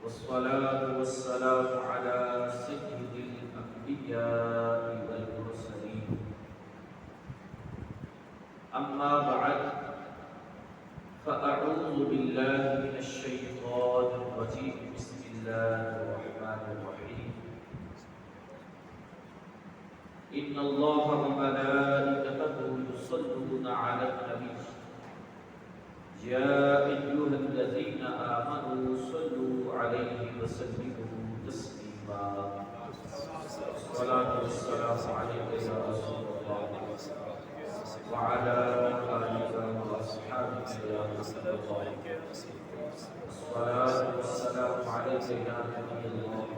والصلاة والسلام على سيد الأنبياء والمرسلين. أما بعد، فأعوذ بالله من الشيطان الرجيم. بسم الله الرحمن الرحيم. إن الله وملائكته يصلون على النبي يا أيها الذين آمنوا صلوا عليه وسلموا تسليما. الصلاة والسلام عليك يا رسول الله وعلى آلك وأصحابك يا رسول الله. الصلاة والسلام عليك يا نبي الله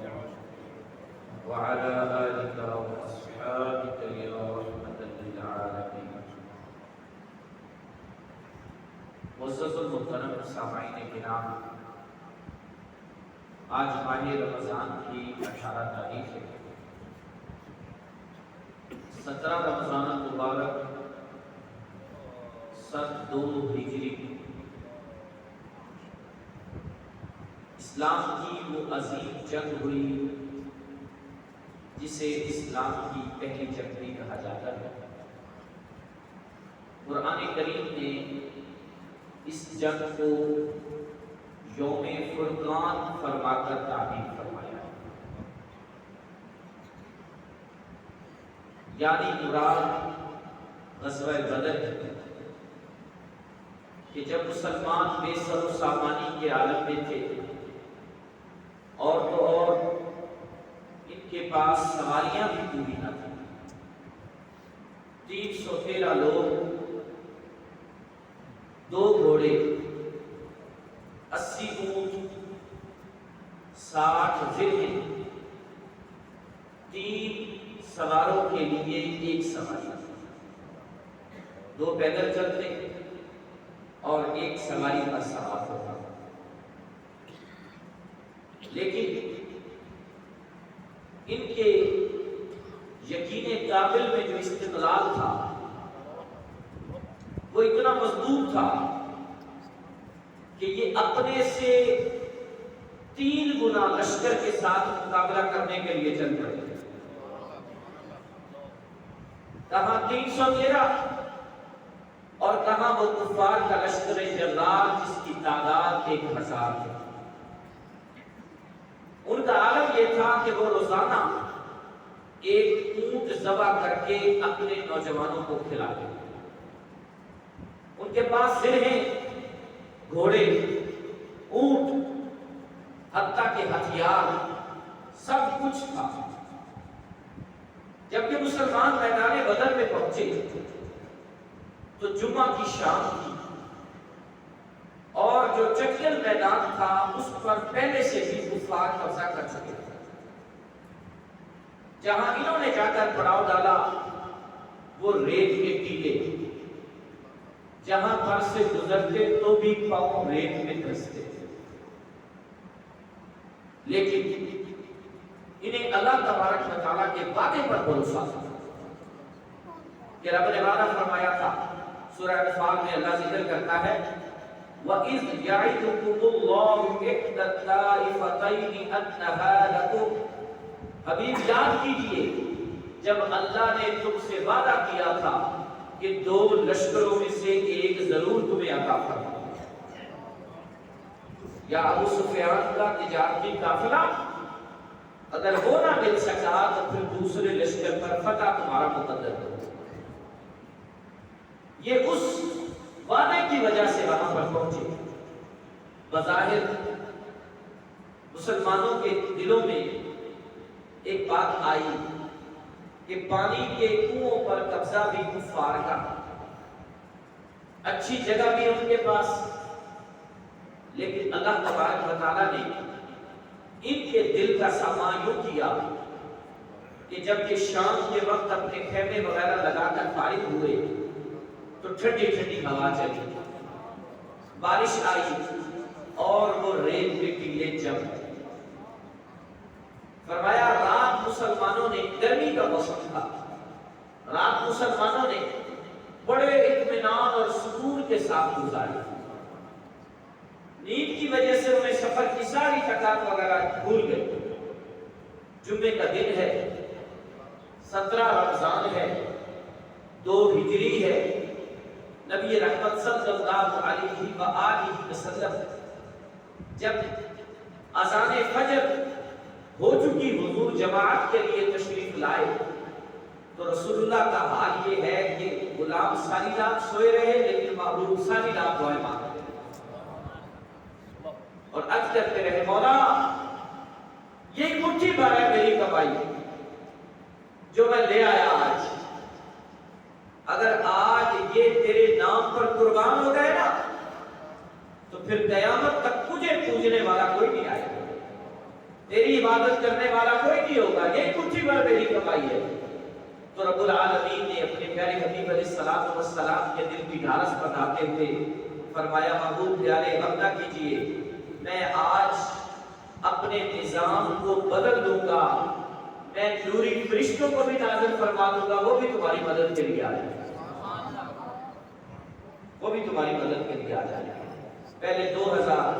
وعلى آلك وأصحابك يا رحمة للعالمين. معزز المحترم سامعین کرام، آج ماہ رمضان کی 18 تاریخ ہے. 17 رمضان المبارک سن 2 ہجری. اسلام کی وہ عظیم جنگ ہوئی جسے اسلام کی پہلی جنگ بھی کہا جاتا ہے. قرآن کریم نے اس جنگ کو یوم فرقان فرما کر تعبیر فرمایا. یعنی مراد غزوہ بدر ہے کہ جب مسلمان بے سر و سامانی کے عالم میں تھے اور تو اور ان کے پاس سواریاں بھی پوری نہ تھیں. 313 لوگ، 2 گھوڑے، 80 اونٹ، 60 ذرہیں، 3 سواروں کے لیے 1 سواری، 2 پیدل چلتے اور 1 سواری کا سوار ہوتا. لیکن ان کے یقین کامل میں جو استقلال تھا وہ اتنا مضبوط تھا کہ یہ اپنے سے 3 گنا لشکر کے ساتھ مقابلہ کرنے کے لیے چل پڑے. کہاں 313 اور کہاں وہ کفار کا لشکر جرار جس کی تعداد 1000 ہے. ان کا عالم یہ تھا کہ وہ روزانہ 1 اونٹ ذبح کر کے اپنے نوجوانوں کو کھلاتے. ان کے پاس ذرہیں، گھوڑے، اونٹ، حتیٰ کے ہتھیار، سب کچھ تھا. جب یہ مسلمان میدان بدر میں پہنچے تو جمعہ کی شام تھی اور جو چٹیل میدان تھا اس پر پہلے سے بھی کفار قبضہ کر چکے تھے. جہاں انہوں نے جا کر پڑاؤ ڈالا وہ ریت کے ٹیلے، جہاں پر سے گزرتے تو بھی پاؤں ریت میں دھستے تھے. لیکن انہیں اللہ تبارک و تعالیٰ کے وعدے پر بھروسہ تھا کہ رب نے وعدہ فرمایا تھا. سورہ انفال میں اللہ ذکر کرتا ہے وَإِذْ يَعِدُكُمُ اللَّهُ إِحْدَى الطَّائِفَتَيْنِ أَنَّهَا لَكُمْ. حبیب یاد کیجئے جب اللہ نے تم سے وعدہ کیا تھا کہ 2 لشکروں میں سے ایک ضرور تمہیں عطا فرماؤں گا. یا ابو سفیان کا تجارتی قافلہ اگر وہ نہ مل سکا تو پھر دوسرے لشکر پر فتح تمہارا مقدر ہو. یہ اس وعدے کی وجہ سے وہاں پر پہنچے. بظاہر مسلمانوں کے دلوں میں ایک بات آئی کہ پانی کے کنووں پر قبضہ بھی کفار کا، اچھی جگہ بھی ان کے پاس. لیکن اللہ تبارک و تعالیٰ نے ان کے دل کا سامان یوں کیا کہ جب یہ شام کے وقت اپنے خیمے وغیرہ لگا کر فارغ ہوئے تو ٹھنڈی ٹھنڈی ہوا چلی، بارش آئی اور وہ ریت کے ٹیلے جم گئے. فرمایا رات مسلمانوں نے، گرمی کا موسم تھا، رات مسلمانوں نے بڑے اطمینان اور سکون کے ساتھ گزاری. نیند کی وجہ سے انہیں سفر کی ساری تھکان وغیرہ بھول گئے۔ جمعے کا دن ہے، 17 رمضان ہے، 2 ہجری ہے۔ نبی رحمت صلی اللہ علیہ وآلہ وسلم جب اذان فجر ہو چکی حضور جماعت کے لیے تشریف لائے تو رسول اللہ کا حال یہ ہے کہ غلام ساری رات سوئے رہے لیکن محبوب ساری رات دعائیں مانگتے اور عرض کرتے رہے، مولا یہ مٹھی بھر ہے میری کمائی جو میں لے آیا آج، اگر آج یہ تیرے نام پر قربان ہو گئے نا تو پھر قیامت تک تجھے پوجنے والا کوئی نہیں آئے گا، تیری عبادت کرنے والا کوئی نہیں ہوگا، یہ مٹھی بھر میری کمائی ہے۔ تو رب العالمین نے اپنے پیارے حبیب علیہ الصلوۃ والسلام کے دل کی ڈھارس بتاتے ہوئے فرمایا، محبوب پیارے غم نہ کیجیے، میں آج اپنے نظام کو بدل دوں گا، میں نوری فرشتوں کو بھی نازل فرما دوں گا، وہ بھی تمہاری مدد کے لیے آ جائے گا، وہ بھی تمہاری مدد کے لیے آ جائے گا۔ پہلے 2000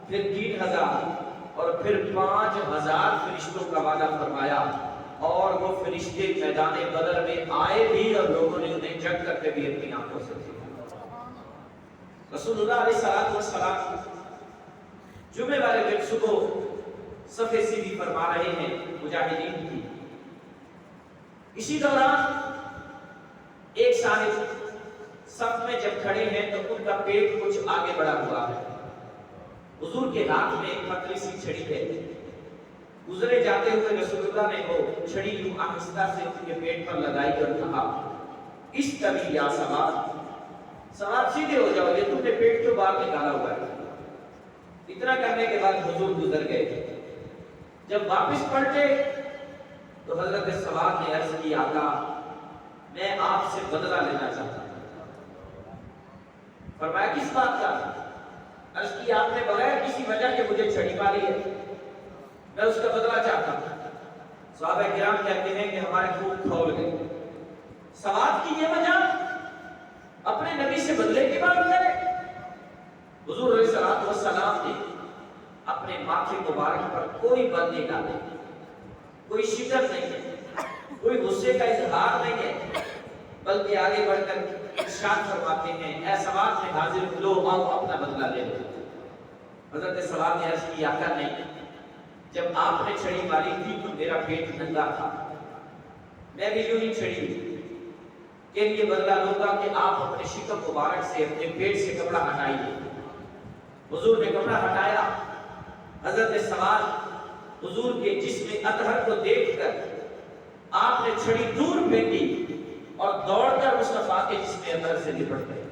پھر 3000 اور پھر 5000 فرشتوں کا وعدہ فرمایا، اور وہ فرشتے میدان بدر میں آئے بھی اور لوگوں نے انہیں جنگ کرتے بھی اپنی آنکھوں سے دیکھا۔ رسول اللہ علیہ السلام جمعے والے دن صبح صفے سیدھی فرما رہے ہیں مجاہدین کی، اسی دوران ایک صاحب صف میں جب کھڑے ہیں تو ان کا پیٹ کچھ آگے بڑھا ہوا ہے، حضور کے ہاتھ میں ایک پتلی سی چھڑی ہے، گزرے جاتے ہوئے رسول اللہ نے وہ چھڑی یوں آہستہ سے ان کے پیٹ پر لگائی اور کہا، اس طرح یا سوار سیدھے ہو جاؤ، یہ تم نے پیٹ کیوں باہر نکالا ہوا ہے۔ اتنا کرنے کے بعد حضور گزر گئے، جب واپس پلٹے تو حضرت سواد نے عرض کی، آقا میں آپ سے بدلہ لینا چاہتا ہوں۔ فرمایا کس بات کا؟ عرض کی آپ نے بغیر کسی وجہ کے مجھے چھڑی ماری ہے، میں اس کا بدلہ چاہتا ہوں۔ صحابہ کرام کہتے ہیں کہ ہمارے خون کھول گئے، سواد کی یہ وجہ اپنے نبی سے بدلے کی بات کرے؟ حضور علیہ الصلوۃ والسلام نے اپنے ماتھے مبارک پر کوئی بل نہیں ڈالے، کوئی شکر نہیں ہے، کوئی غصے کا اظہار نہیں ہے، بلکہ آگے بڑھ کر ارشاد فرماتے ہیں، اے سواد میں حاضر لو، آؤ اپنا بدلہ لے لو۔ حضرت سواد نے عرض کی، آقا نہیں، جب آپ نے چھڑی ماری تھی تو میرا پیٹ ننگا تھا، میں بھی یوں ہی چھڑی کے لیے بدلہ لوں گا کہ آپ اپنے شکم مبارک سے اپنے پیٹ سے کپڑا ہٹائیے۔ حضور نے کپڑا ہٹایا، حضرت سواد حضور کے جسم اطہر کو دیکھ کر آپ نے چھڑی دور پھینکی اور دوڑ کر مصطفیٰ کے جسم اطہر سے لپٹ گئے،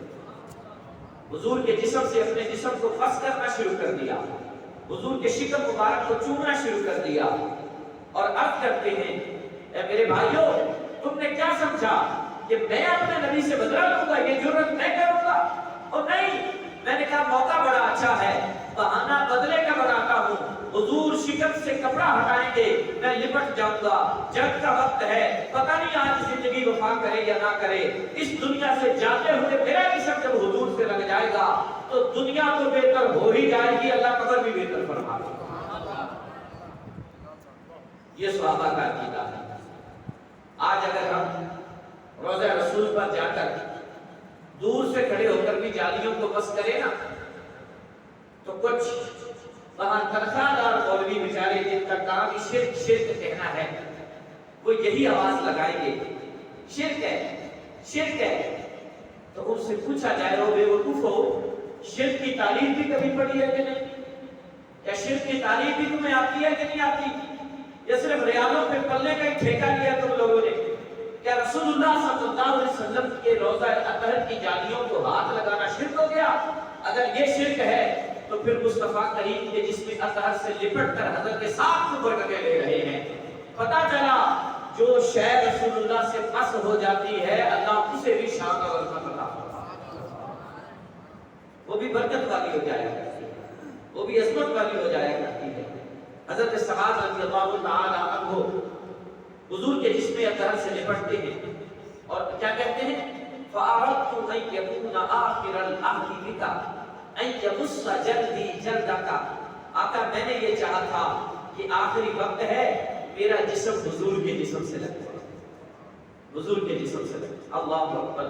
حضور کے جسم سے اپنے جسم کو پس کرنا شروع کر دیا، حضور کے شکم مبارک کو چومنا شروع کر دیا اور عرض کرتے ہیں، اے میرے بھائیوں تم نے کیا سمجھا کہ میں اپنے نبی سے بدلہ لوں گا، یہ جرات میں کروں گا؟ اور نہیں، میں نے کہا موقع بڑا اچھا ہے، بہانہ بدلے کا بناتا ہوں، حضور شکم سے کپڑا ہٹائیں گے، میں لپٹ جاؤں گا، جنگ کا وقت ہے، پتہ نہیں آج زندگی وفا کرے یا نہ کرے، اس دنیا سے جاتے ہوئے میرا جسم جب حضور سے لگ جائے گا تو دنیا تو بہتر ہو ہی جائے گی، اللہ قبر بھی بہتر فرما دے گا۔ یہ صحابہ کا عقیدہ ہے۔ آج اگر ہم روضہ رسول پر جا کر دور سے کھڑے ہو کر بھی جالیوں کو بس کریں نا تو کچھ وہاں تنخواہ دار مولوی بیچارے جن کا کام ہی شرک شرک کہنا ہے، وہ یہی آواز لگائیں گے، شرک ہے شرک ہے۔ تو ان سے پوچھا جائے، وہ بے وقوف ہو، شرک کی تعریف بھی کبھی پڑھی ہے کہ نہیں؟ یا شرک کی تعریف بھی تمہیں آتی ہے کہ نہیں آتی؟ یا صرف ریالوں پہ پلنے کا ہی ٹھیکہ لیا تم لوگوں نے؟ کیا رسول اللہ صلی اللہ علیہ وسلم کے روضہ اطہر کی جالیوں کو ہاتھ لگانا شرک ہو گیا؟ اگر یہ شرک ہے تو پھر مصطفیٰ کریم کے جسم اطہر سے لپٹ کر حضرت صاحب کو برکتیں لے رہے ہیں۔ پتہ چلا جو شے رسول اللہ سے پس ہو جاتی ہے اللہ اسے بھی شان اور عظمت عطا فرماتا ہے، وہ بھی برکت والی ہو جایا کرتی ہے، وہ بھی عظمت والی ہو جایا کرتی ہے۔ حضرت سعد رضی اللہ تعالی عنہ حضور کے جسم اطہر سے لپٹتے ہیں اور کیا کہتے ہیں؟ فَأَرَدْتُ أَن يَكُونَ آخِرَ الْعَهْدِ بِكَ، جلدی جلدتا، آقا میں نے یہ چاہا تھا کہ آخری وقت ہے میرا جسم حضور کے جسم سے لگ جائے، حضور کے جسم سے لگ جائے۔ اللہ اکبر۔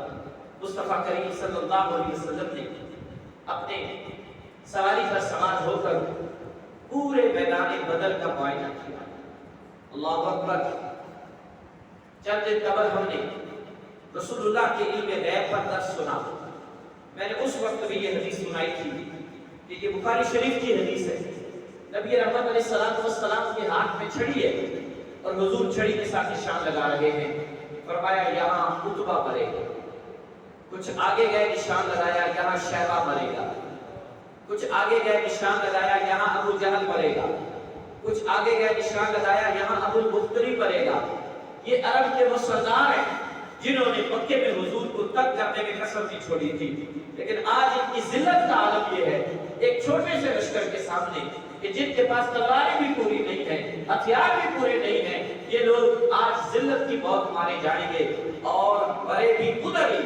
مصطفیٰ کریم صلی اللہ علیہ وسلم نے اپنے سواری پر سوار ہو کر پورے میدان بدر کا معائنہ کیا۔ اللہ اکبر۔ چند دن قبل ہم نے رسول اللہ کے علم غیب پر درس سنا۔ میں نے اس وقت بھی یہ حدیث سنائی تھی کہ یہ بخاری شریف کی حدیث ہے۔ نبی رحمت علیہ السلام کے ہاتھ میں چھڑی ہے اور حضور چھڑی کے ساتھ نشان لگا رہے ہیں۔ فرمایا یہاں عتبہ مرے گا، کچھ آگے گئے نشان لگایا یہاں شیبہ مرے گا، کچھ آگے گئے نشان لگایا یہاں ابو جہل مرے گا، کچھ آگے گئے نشان لگایا یہاں ابو البختری مرے گا۔ یہ عرب کے وہ سردار ہیں جنہوں نے مکے میں حضور کو تک کرنے میں قسم نہیں چھوڑی تھی، لیکن آج ان کی ذلت کا عالم یہ ہے ایک چھوٹے سے لشکر کے سامنے کہ جن کے پاس تلواریں بھی پوری نہیں ہیں، ہتھیار بھی پورے نہیں ہیں، یہ لوگ آج ذلت کی موت مارے جائیں گے اور مرے بھی ادھر ہی۔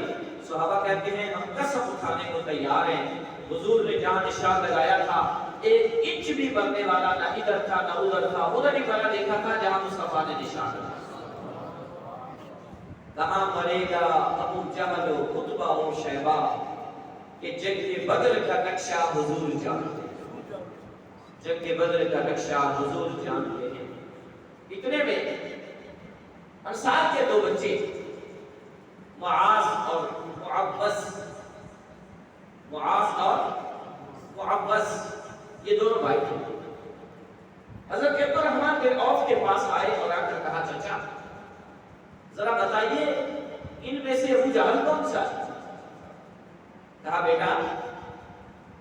صحابہ کہتے ہیں ہم قسم اٹھانے کو تیار ہیں، حضور نے جہاں نشان لگایا تھا ایک انچ بھی بننے والا نہ ادھر تھا نہ ادھر تھا، ادھر ہی بنا دیکھا تھا جہاں مصطفیٰ نے نشان لگایا۔ کہاں مرے گا ابو جہل و عتبہ و شیبہ، کہ جنگ بدر کا نقشہ حضور جانتے ہیں، جنگ بدر کا نقشہ حضور جانتے ہیں۔ اتنے میں انصار کے دو بچے معاذ اور معوذ، معاذ اور معوذ، یہ دونوں بھائی تھے۔ حضرت عبد الرحمن بن عوف کے پاس آئے اور آ کر کہا چچا ذرا بتائیے ان میں سے ابو جہل کون سا؟ کہا بیٹا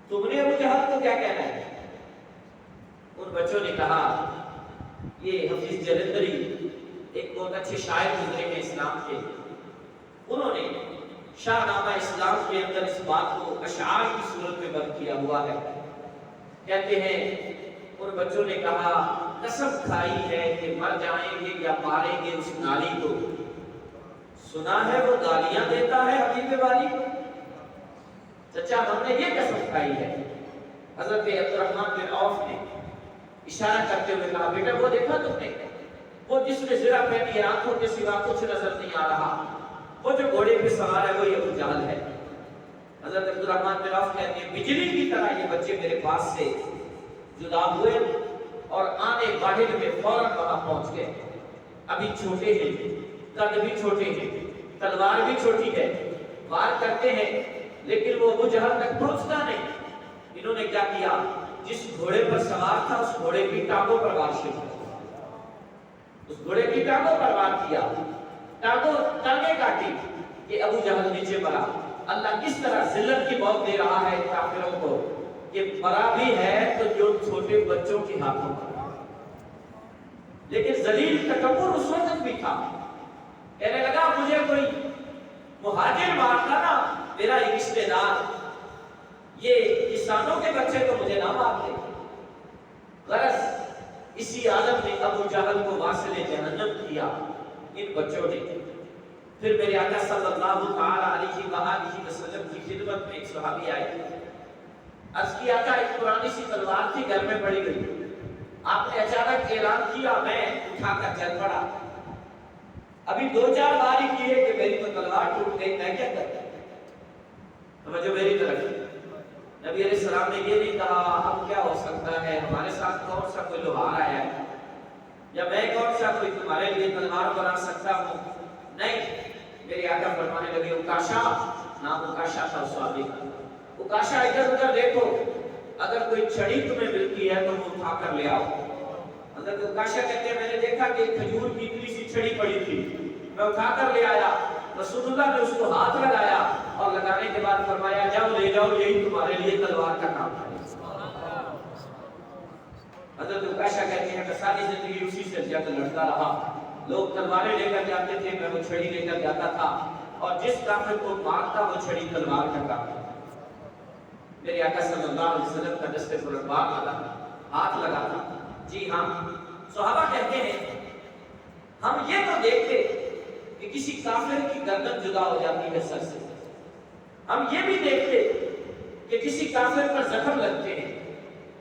تم نے ابو جہل کو کیا کہنا ہے؟ ان بچوں نے کہا یہ حفیظ جلندری ایک بہت اچھے شاعر گزرے ہیں اسلام کے، انہوں نے شاہ نامہ اسلام کے اندر اس بات کو اشعار کی صورت میں بیان کیا ہوا ہے۔ کہتے ہیں ان بچوں نے کہا قسم کھائی ہے کہ مر جائیں گے یا ماریں گے اس نالی کو، سنا ہے وہ گالیاں دیتا ہے حبیب والی کو۔ چچا ہم نے یہ قسم کھائی ہے۔ حضرت عبد الرحمن بن عوف نے اشارہ کرتے ہوئے کہا بیٹا وہ دیکھا تم نے، وہ جس نے زرہ پہنی ہے آنکھوں کے سوا کچھ نظر نہیں آ رہا، وہ جو گھوڑے پہ سوار ہے وہ یہ ابو جہل ہے۔ حضرت عبد الرحمن بن عوف کہتے ہیں بجلی کی طرح یہ بچے میرے پاس سے جدا ہوئے اور آنے باہر میں فوراً وہاں پہنچ گئے۔ ابھی چھوٹے ہیں، قد بھی چھوٹے ہیں، تلوار بھی چھوٹی ہے، وار کرتے ہیں لیکن وہ ابو جہل تک پہنچتا نہیں۔ انہوں نے کیا کیا، جس گھوڑے پر سوار تھا اس گھوڑے کی ٹانگوں پر وار شروع کیا، اس گھوڑے کی ٹانگوں پر وار کیا، ٹانگیں کاٹی کہ ابو جہل نیچے مرا۔ اللہ کس طرح ذلت کی موت دے رہا ہے کافروں کو کہ مرا بھی ہے تو جو چھوٹے بچوں کے ہاتھوں پر، لیکن ذلیل تکبر اس وقت بھی تھا۔ کہنے لگا مجھے کوئی مہاجر مارتا نا میرا ایک رشتے دار، یہ کسانوں کے بچے تو مجھے نہ مارتے۔ غرض اسی عالم نے ابو جہل کو واصل جہنم کیا ان بچوں نے۔ پھر میرے آقا صلی اللہ تعالی علیہ وآلہ وسلم کی خدمت میں ایک صحابی آئے، عرض کیا آقا ایک پرانی سی تلوار تھی گھر میں پڑی گئی، آپ نے اچانک اعلان کیا، میں اٹھا کر چل پڑا، ابھی دو چار بار ہی کیے کہ میری تو تلوار ٹوٹ گئی، میں کیا کرتا؟ توجہ میری طرف۔ نبی علیہ السلام نے یہ نہیں کہا اب کیا ہو سکتا ہے، ہمارے ساتھ کون سا کوئی لوہار آیا ہے یا میں کون سا کوئی تمہارے لیے تلوار بنا سکتا ہوں، نہیں۔ میرے آقا فرمانے لگے اکاشا، نام اکاشا تھا اس صحابی کا، اکاشا ادھر ادھر دیکھو، اگر کوئی چھڑی تمہیں ملتی ہے تو وہ اٹھا کر لے آؤ۔ حضرت اکاشا کہتے ہیں میں نے دیکھا کہ ایک کھجور کی اتنی سی چھڑی پڑی تھی، میں اٹھا کر لے آیا، رسول اللہ نے اس کو ہاتھ لگایا اور لگانے کے بعد فرمایا جاؤ لے جاؤ، یہی تمہارے لیے تلوار کا کام ہے۔ حضرت اکاشا کہتے ہیں میں ساری زندگی اسی سے جنگ لڑتا رہا، لوگ تلواریں لے کر جاتے تھے، میں وہ چھڑی لے کر جاتا تھا، اور جس کافر کو مارتا وہ چھڑی تلوار کا کام تھا۔ میرے آقا صلی اللہ علیہ وسلم کا دستے پر بار لگا، ہاتھ لگا تھا۔ جی ہاں، صحابہ کہتے ہیں ہم یہ تو دیکھتے کہ کسی کافر کی گردن جدا ہو جاتی ہے سر سے، ہم یہ بھی دیکھتے کہ کسی کافر پر زخم لگتے ہیں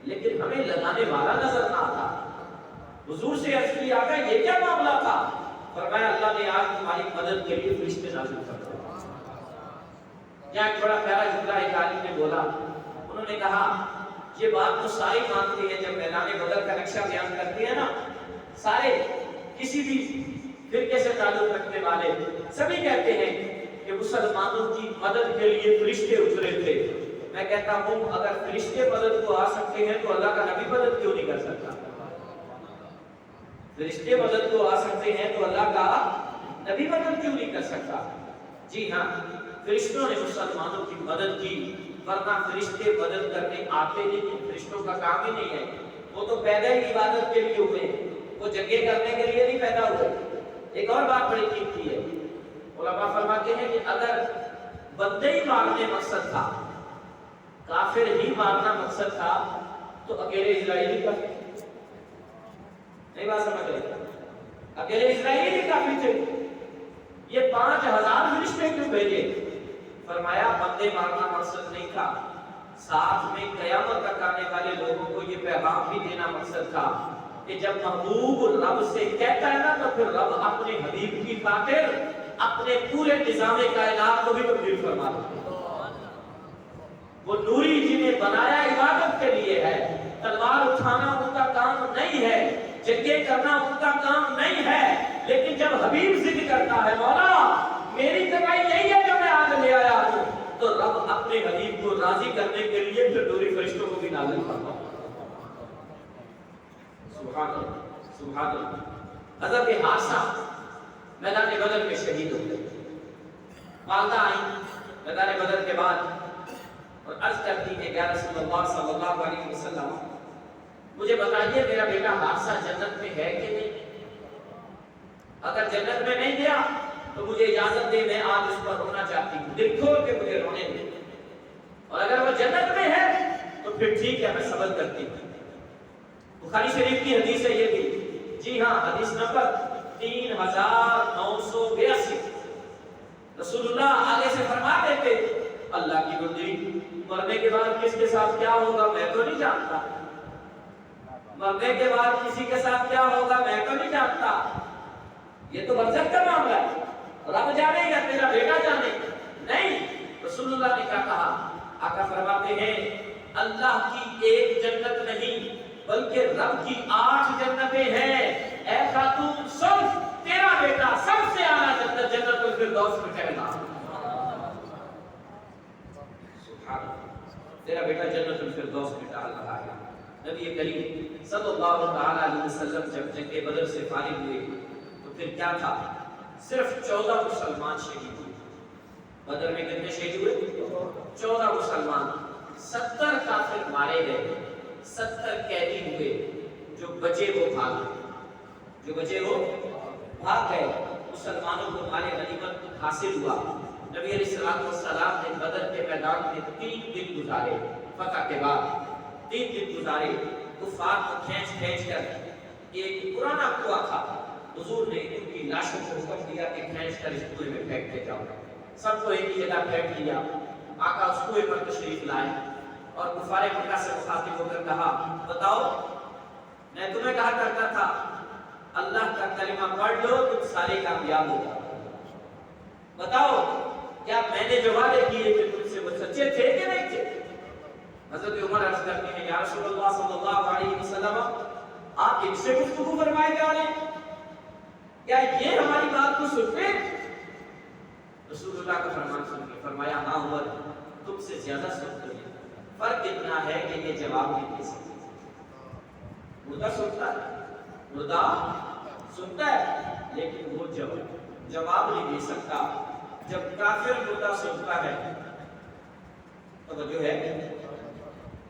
لیکن ہمیں لگانے والا نظر نہ آتا. حضور سے عرض کیا آقا یہ کیا معاملہ تھا؟ فرمایا اللہ نے آج تمہاری مدد کے لیے فرشتے نازل کر دیے. یہاں ایک بڑا پیارا جملہ ایک عالم نے بولا. انہوں نے کہا یہ بات تو سارے مانتے ہیں جب میدان بدر کا نقشہ بیان کرتے ہیں نا, سارے کسی بھی فرقے سے تعلق رکھنے والے سبھی کہتے ہیں کہ مسلمانوں کی مدد کے لیے فرشتے اترے تھے. میں کہتا ہوں اگر فرشتے مدد کو آ سکتے ہیں تو اللہ کا نبی مدد کیوں نہیں کر سکتا؟ فرشتے مدد کو آ سکتے ہیں تو اللہ کا نبی مدد کیوں نہیں کر سکتا؟ جی ہاں, فرشتوں نے مسلمانوں کی مدد کی, ورنہ فرشتے مدد کرنے آتے نہیں. فرشتوں کا کام ہی نہیں ہے, وہ تو پیدا ہی عبادت کے لیے ہوئے, وہ جنگیں کرنے کے لیے نہیں پیدا ہوئے. ایک اور بات بڑی قیمتی ہے, علماء فرماتے ہیں کہ اگر بندے ہی مارنے مقصد تھا, کافر ہی مارنا مقصد تھا, تو اکیلے اسرائیلی کافی نہیں بات سمجھ رہے, اکیلے اسرائیلی بھی کافی تھے. یہ 5000 فرشتے کیوں بھیجے؟ فرمایا بندے مارنا مقصد نہیں تھا, ساتھ میں قیامت تک آنے والے لوگوں کو یہ پیغام بھی دینا مقصد تھا کہ جب محبوب رب سے کہتا ہے نا, تو پھر رب اپنے حبیب کی خاطر اپنے پورے نظام کائنات کو بھی تبدیل فرما دیتے. وہ نوری جنہیں بنایا عبادت کے لیے ہے, تلوار اٹھانا ان کا کام نہیں ہے, جنگیں کرنا ان کا کام نہیں ہے, لیکن جب حبیب ذکر کرتا ہے مولا میری کمائی یہی ہے جو میں آج لے آیا ہوں, تو رب اپنے حبیب کو راضی کرنے کے لیے پھر نوری فرشتوں کو بھی نازل فرماتا. سبحان اللہ, سبحان اللہ. حضرت حادثہ میدان بدر میں شہید ہو گئے. والدہ آئیں میدان بدر کے بعد اور عرض کرتی ہے یا رسول اللہ صلی اللہ علیہ وسلم مجھے بتائیے میرا بیٹا حادثہ جنت میں ہے کہ نہیں؟ اگر جنت میں نہیں گیا تو مجھے اجازت دے, میں آج اس پر رونا چاہتی ہوں, دل کھول کے مجھے رونے دے. اور اگر وہ جنت میں ہے تو پھر ٹھیک ہے, میں صبر کرتی ہوں. بخاری شریف کی حدیث ہے یہ بھی, جی ہاں, حدیث نمبر 3982. رسول اللہ آگے سے فرما دیتے اللہ کی بندی مرنے کے بعد کس کے ساتھ کیا ہوگا میں تو نہیں جانتا, مرنے کے بعد کسی کے ساتھ کیا ہوگا میں تو نہیں جانتا, یہ تو برزخ کا معاملہ ہے, رب جانے گا, تیرا بیٹا جانے گا. نہیں, رسول اللہ نے کیا کہا؟ آقا فرماتے ہیں اللہ کی ایک جنت نہیں بلکہ رب کی 8 جنتیں ہیں. اے خاتون سن, تیرا بیٹا سب سے اعلیٰ جنت جنت الفردوس میں ٹھہرا. سبحان اللہ, تیرا بیٹا جنت الفردوس میں ٹہل رہا ہے. نبی کریم صلی اللہ تعالی علیہ وسلم جب جنگ بدر سے فارغ ہوئے تو پھر کیا تھا؟ صرف 14 مسلمان شہید ہوئے. بدر میں کتنے شہید ہوئے؟ 14 مسلمان. 70 کافر مارے گئے, 70 قیدی ہوئے, جو بچے وہ بھاگ گئے, جو بچے وہ بھاگ گئے. مسلمانوں کو مال غنیمت حاصل ہوا. نبی علیہ السلام نے بدر کے میدان میں 3 دن گزارے, فتح کے بعد 3 دن گزارے. کفار کو کھینچ کر, ایک پرانا کنواں تھا, حضور نے ان کی لاشوں کو حکم دیا کہ کھینچ کر اس کنویں میں پھینکتے جاؤ. سب کو ایک ہی جگہ پھینک دیا. آقا اس کنویں پر تشریف لائے اور کفار مکہ سے مخاطب ہو کر کہا بتاؤ, میں تمہیں کہا کرتا تھا اللہ کا کلمہ پڑھ لو تم سارے کامیاب ہو جاؤ. بتاؤ کیا میں نے جو وعدے کیے کہ تم سے وہ سچے تھے کہ نہیں تھے؟ حضرت عمر عرض کرتے ہیں یا رسول اللہ صلی اللہ علیہ وسلم آپ ان سے گفتگو فرمائے جا رہے ہیں, کیا یہ ہماری بات کو سنتے؟ رسول اللہ کا فرمان سن کے فرمایا ہاں عمر تم سے زیادہ سنتے ہیں, فرق اتنا ہے کہ یہ جواب نہیں دے سکتے. مردہ سنتا ہے, مردہ سنتا ہے لیکن وہ جواب نہیں دے سکتا. جب کافر مردہ سنتا ہے توجہ ہے,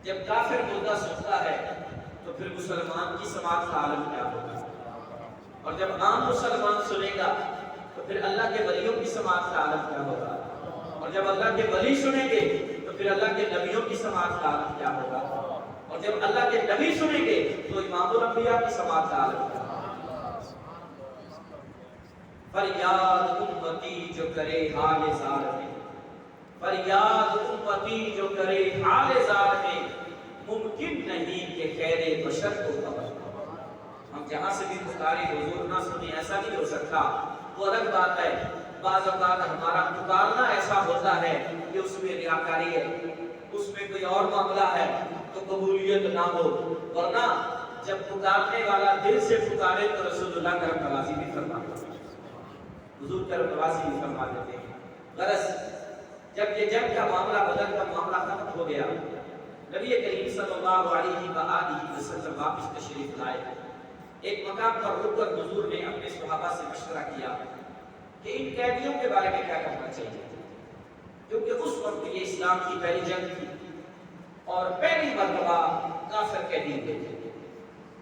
جب کافر مردہ سنتا ہے تو پھر مسلمان کی سماعت کا عالم کیا ہوگا, اور جب عام مسلمان سنے گا تو پھر اللہ کے ولیوں کی سماعت کا عالم کیا ہوگا, اور جب اللہ کے ولی سنیں گے تو پھر اللہ کے نبیوں کی سماعت کا عالم کیا ہوگا, اور جب اللہ کے نبی سنیں گے تو امام الانبیاء کی سماعت کا عالم کیا ہوگا. فریاد امتی جو کرے حال زار میں, فریاد امتی جو کرے حال زار میں، ممکن نہیں کہ خیر بشر کو خبر۔ ہم جہاں سے بھی پکارے حضور نہ سنیں، ایسا نہیں ہو سکتا۔ وہ الگ بات ہے، بعض اوقات ہمارا پکارنا ایسا ہوتا ہے کہ اس میں ریاکاری ہے، اس میں کوئی اور معاملہ ہے تو قبولیت نہ ہو، ورنہ جب پکارنے والا دل سے پکارے تو رسول اللہ کرم نوازی بھی فرماتے ہیں، حضور کرم نوازی بھی فرما دیتے ہیں۔ غرض جب یہ جنگ کا معاملہ، بدر کا معاملہ ختم ہو گیا، نبی کریم صلی اللہ علیہ وآلہ وسلم واپس تشریف لائے۔ ایک مقام پر رک کر حضور نے اپنے صحابہ سے مشورہ کیا کہ ان قیدیوں کے بارے میں کیا کرنا چاہیے، کیونکہ اس وقت یہ اسلام کی پہلی جنگ تھی اور پہلی مرتبہ کافر قیدی تھے۔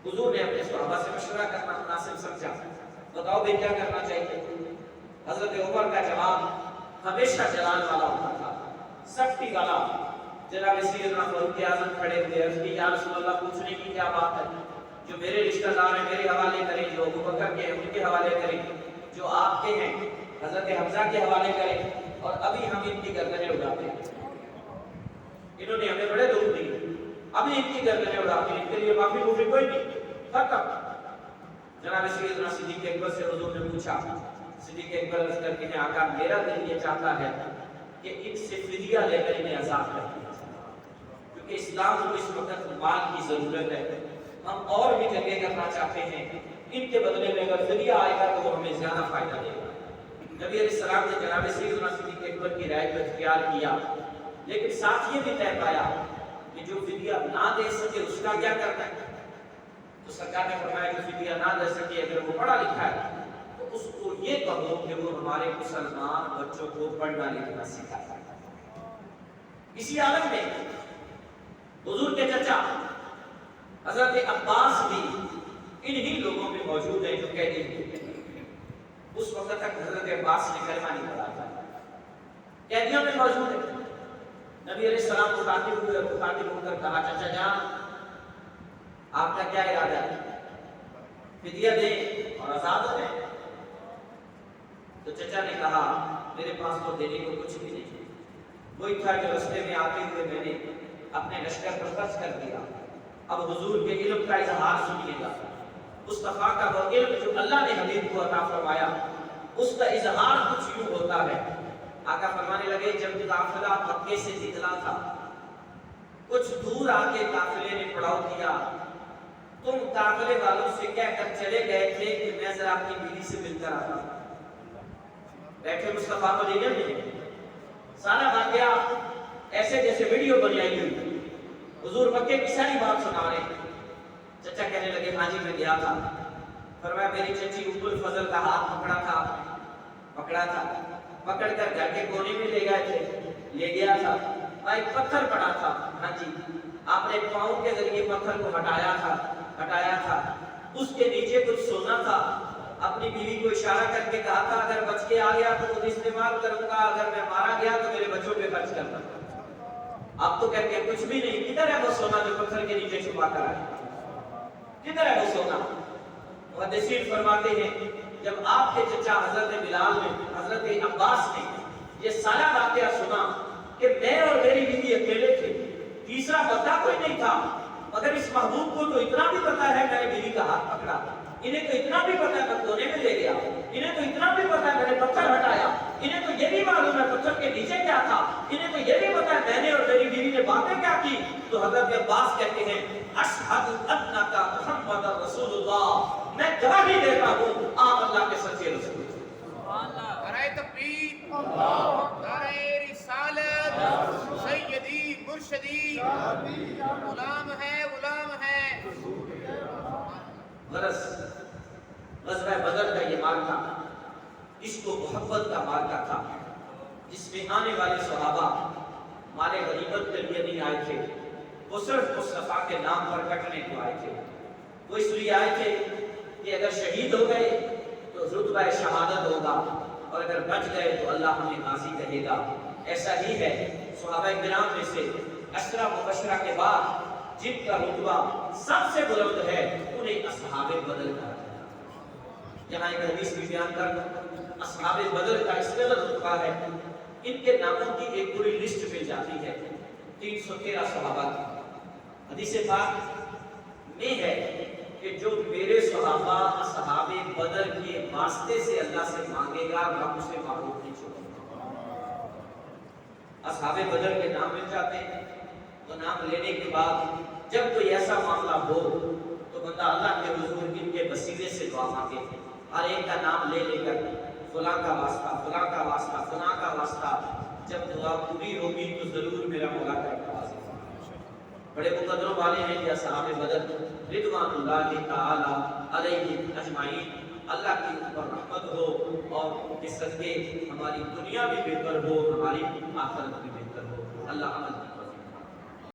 حضور نے اپنے صحابہ سے مشورہ کرنا مناسب سمجھا، بتاؤ بھائی کیا کرنا چاہیے۔ حضرت عمر کا جواب ہمیشہ جلال والا ہوتا تھا، سختی والا۔ جناب سیدنا فاروق اعظم کھڑے ہوئے، عرض کی یا رسول اللہ پوچھنے کی کیا بات ہے؟ جو میرے رشتہ دار ہیں میرے حوالے کریں، جو ابو بکر کے ہیں ان کے حوالے کریں، جو آپ کے ہیں حضرت حمزہ کے حوالے کریں، اور ابھی ہم ان کی گردنیں اڑاتے ہیں۔ انہوں نے ہمیں بڑے دکھ دیے، ابھی ان کی گردنیں اڑاتے ہیں، ان کے لیے معافی کوئی نہیں، ختم۔ جناب سیدنا صدیق اکبر سے حضور نے پوچھا، صدیق اکبر عرض کرتے ہیں آقا میرا دل یہ چاہتا ہے کہ ان سے فدیہ لے کر انہیں آزاد کر دیا جائے، کیونکہ اسلام کو اس وقت مال کی ضرورت ہے، ہم اور بھی جگہ کرنا چاہتے ہیں، ان کے بدلے میں اگر فدیہ آئے گا تو وہ ہمیں زیادہ فائدہ دے گا۔ نبی علیہ السلام نے جناب سیدنا صدیق اکبر کی رائے کو اختیار کیا، لیکن ساتھ یہ بھی طے پایا کہ جو فدیہ نہ دے سکے اس کا کیا کرنا ہے۔ تو سرکار نے فرمایا کہ فدیہ نہ دے سکے اگر وہ پڑھا لکھا ہے تو اس کو یہ کہو کہ وہ ہمارے مسلمان بچوں کو پڑھنا لکھنا سکھائے۔ اسی عالم میں حضور کے چچا حضرت عباس بھی انہی لوگوں میں موجود ہیں جو قیدی ہیں۔ اس وقت تک حضرت عباس نے کلمہ نہیں پڑھا تھا، قیدیوں میں موجود ہیں۔ نبی علیہ السلام کو مخاطب ہو کر کہا چچا جان آپ کا کیا ارادہ ہے، فدیہ دیں اور آزاد ہو جائیں؟ تو چچا نے کہا میرے پاس تو دینے کو کچھ بھی نہیں، وہی تھا جو رستے میں آتے ہوئے میں نے اپنے لشکر پر خرچ کر دیا۔ اب حضور کے علم کا اظہار سنیے گا، مصطفیٰ کا وہ علم جو اللہ نے حبیب کو عطا فرمایا اس کا اظہار کچھ یوں ہوتا ہے۔ آقا فرمانے لگے جب قافلہ مکے سے نکلا تھا، کچھ دور آ کے قافلے نے پڑاؤ کیا، تم قافلے والوں سے کہہ کر چلے گئے تھے کہ میں ذرا اپنی بیوی سے مل کر آتا ہوں۔ بیٹھے مصطفیٰ مدینے میں، سارا واقعہ ایسے جیسے ویڈیو بنائی ہوئی، حضور مکے کی ساری بات سنا رہے ہیں۔ چچا کہنے لگے ہاں جی میں گیا تھا، فرمایا میری چچی ام الفضل کا ہاتھ پکڑا تھا، پکڑ کر گھر کے کونے میں لے گئے تھے، لے گیا تھا، ایک پتھر پڑا تھا، ہاں جی آپ نے پاؤں کے ذریعے پتھر کو ہٹایا تھا، اس کے نیچے کچھ سونا تھا، اپنی بیوی کو اشارہ کر کے کہا تھا اگر بچ کے آ گیا تو خود استعمال کروں گا، اگر میں مارا گیا تو میرے بچوں پہ خرچ کرنا۔ آپ تو کہتے ہیں کچھ بھی نہیں، کدھر ہے وہ سونا جو پتھر کے نیچے چھپا کر آیا، کدھر ہے وہ سونا؟ محدثین فرماتے ہیں جب آپ کے چچا حضرت بلال نے، حضرت عباس نے یہ سارا واقعہ سنا کہ میں اور میری بیوی اکیلے تھے، تیسرا بندہ کوئی نہیں تھا، مگر اس محبوب کو تو اتنا بھی پتا ہے میں نے بیوی کا ہاتھ پکڑا، انہیں تو اتنا بھی پتا ہے میں کونے میں لے گیا، انہیں تو اتنا بھی پتا ہے میں نے پتھر ہٹایا، انہیں تو یہ بھی معلوم ہے پتھر کے نیچے کیا تھا، انہیں تو یہ بھی پتا ہے میں نے اور میری بیوی نے باتیں کیا کی۔ تو حضرت عباس کہتے ہیں اشہد انک محمد رسول اللہ، میں گواہی دیتا ہوں آپ اللہ کے سچے رسول ہیں۔ نعرہ تکبیر، نعرہ رسالت، سیدی مرشدی، غلام ہے غزوہ بدر کا یہ معرکہ عشق و محبت کا معرکہ تھا، جس میں آنے والے صحابہ مال غنیمت کے لیے نہیں آئے تھے، وہ صرف مصطفیٰ کے نام پر کٹنے کو آئے تھے۔ وہ اس لیے آئے تھے کہ اگر شہید ہو گئے تو رتبہ شہادت ہوگا، اور اگر بچ گئے تو اللہ ہمیں غازی کہے گا۔ ایسا ہی ہے صحابہ کرام میں سے 10 مبشرہ کے بعد جن کا رتبہ سب سے بلند ہے انہیں اصحاب بدر کہا جاتا ہے۔ یہاں ایک حدیث بھی بیان کر اصحاب بدر کا اس قدر رتبہ ہے ان کے ناموں کی ایک پوری لسٹ مل جاتی ہے 313 صحابہ کی۔ حدیث پاک میں ہے کہ جو میرے صحابہ اصحاب بدر کے واسطے سے اللہ سے مانگے گا رب اسے معروف نہیں چھوڑے۔ اصحاب بدر کے نام مل جاتے ہیں، تو نام لینے کے بعد جب کوئی ایسا معاملہ ہو تو بندہ اللہ کے حضور ان کے وسیلے سے دعا مانگے، ہر ایک کا نام لے لے کر فلاں کا واسطہ، فلاں کا واسطہ، فلاں کا واسطہ، جب دعا پوری ہوگی تو ضرور میرا مولا کا نوازے۔ بڑے مقدروں والے ہیں کہ اصحاب بدر رضوان اللہ تعالی علیہ اجمعین، اللہ کی اوپر رحمت ہو اور اس صدقے ہماری دنیا بھی بہتر ہو، ہماری آخرت بھی بہتر ہو۔ اللہ عمل